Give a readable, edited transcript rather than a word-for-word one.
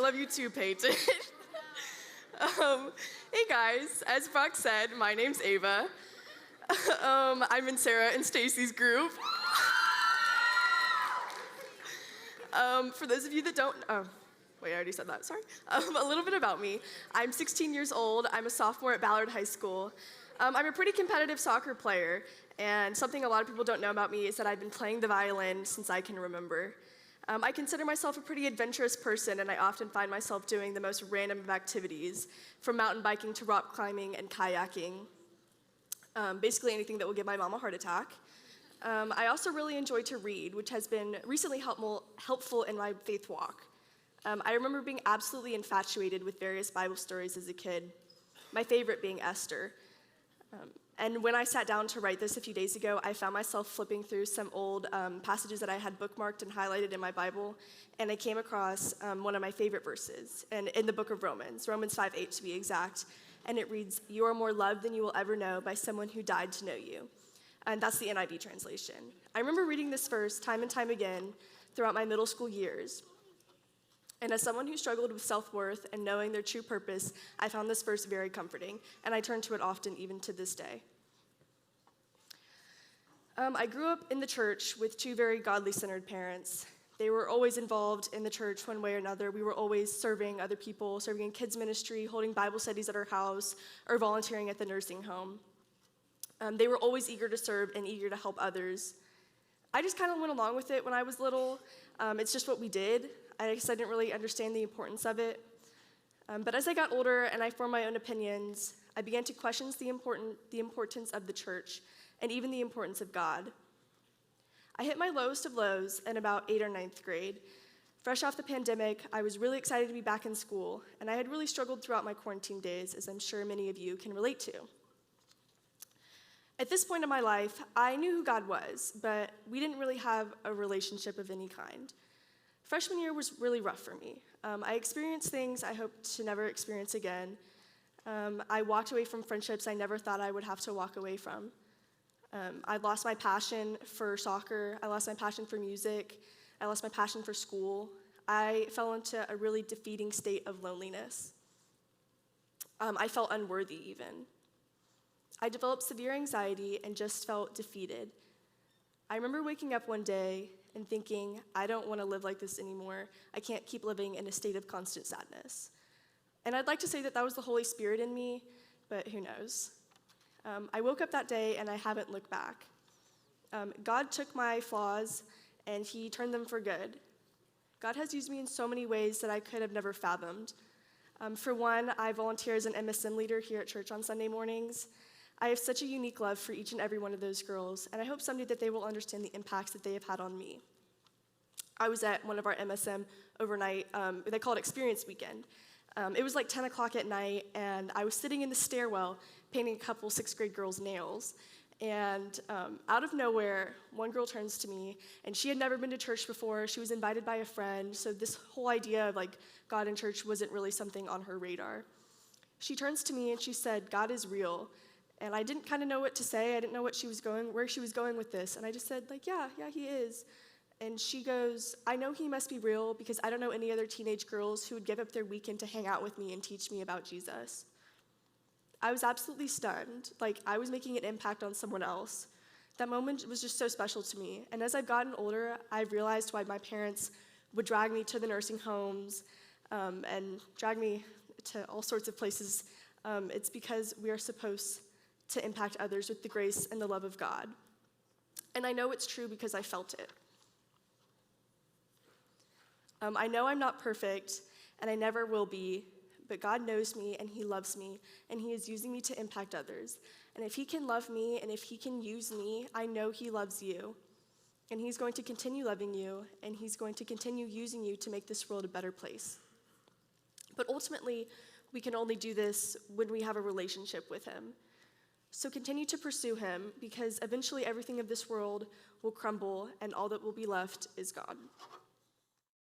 love you too, Peyton. Hey guys, as Brock said, my name's Ava. I'm in Sarah and Stacy's group. For those of you that don't, wait, I already said that, sorry. A little bit about me. I'm 16 years old. I'm a sophomore at Ballard High School. I'm a pretty competitive soccer player, and something a lot of people don't know about me is that I've been playing the violin since I can remember. I consider myself a pretty adventurous person, and I often find myself doing the most random of activities, from mountain biking to rock climbing and kayaking. Basically anything that will give my mom a heart attack. I also really enjoy to read, which has been recently helpful in my faith walk. I remember being absolutely infatuated with various Bible stories as a kid, my favorite being Esther. And when I sat down to write this a few days ago, I found myself flipping through some old passages that I had bookmarked and highlighted in my Bible, and I came across one of my favorite verses, and in the book of Romans 5:8 to be exact, and it reads, "You are more loved than you will ever know by someone who died to know you." And that's the NIV translation. I remember reading this verse time and time again throughout my middle school years. And as someone who struggled with self-worth and knowing their true purpose, I found this verse very comforting, and I turn to it often, even to this day. I grew up in the church with two very godly-centered parents. They were always involved in the church one way or another. We were always serving other people, serving in kids' ministry, holding Bible studies at our house, or volunteering at the nursing home. They were always eager to serve and eager to help others. I just kind of went along with it when I was little. It's just what we did. I guess I didn't really understand the importance of it. But as I got older and I formed my own opinions, I began to question the importance of the church and even the importance of God. I hit my lowest of lows in about 8th or 9th grade. Fresh off the pandemic, I was really excited to be back in school, and I had really struggled throughout my quarantine days, as I'm sure many of you can relate to. At this point in my life, I knew who God was, but we didn't really have a relationship of any kind. Freshman year was really rough for me. I experienced things I hope to never experience again. I walked away from friendships I never thought I would have to walk away from. I lost my passion for soccer. I lost my passion for music. I lost my passion for school. I fell into a really defeating state of loneliness. I felt unworthy even. I developed severe anxiety and just felt defeated. I remember waking up one day and thinking, I don't want to live like this anymore. I can't keep living in a state of constant sadness. And I'd like to say that that was the Holy Spirit in me, but who knows? I woke up that day and I haven't looked back. God took my flaws and he turned them for good. God has used me in so many ways that I could have never fathomed. For one, I volunteer as an MSM leader here at church on Sunday mornings. I have such a unique love for each and every one of those girls, and I hope someday that they will understand the impacts that they have had on me. I was at one of our MSM overnight, they call it Experience Weekend. It was like 10 o'clock at night, and I was sitting in the stairwell painting a couple 6th grade girls' nails. And out of nowhere, one girl turns to me, and she had never been to church before. She was invited by a friend, so this whole idea of like God in church wasn't really something on her radar. She turns to me and she said, "God is real." And I didn't kind of know what to say. I didn't know where she was going with this. And I just said, like, yeah, he is. And she goes, "I know he must be real because I don't know any other teenage girls who would give up their weekend to hang out with me and teach me about Jesus." I was absolutely stunned, like I was making an impact on someone else. That moment was just so special to me. And as I've gotten older, I've realized why my parents would drag me to the nursing homes and drag me to all sorts of places. It's because we are supposed to impact others with the grace and the love of God. And I know it's true because I felt it. I know I'm not perfect, and I never will be, but God knows me, and he loves me, and he is using me to impact others. And if he can love me, and if he can use me, I know he loves you. And he's going to continue loving you, and he's going to continue using you to make this world a better place. But ultimately, we can only do this when we have a relationship with him. So continue to pursue him, because eventually everything of this world will crumble, and all that will be left is God.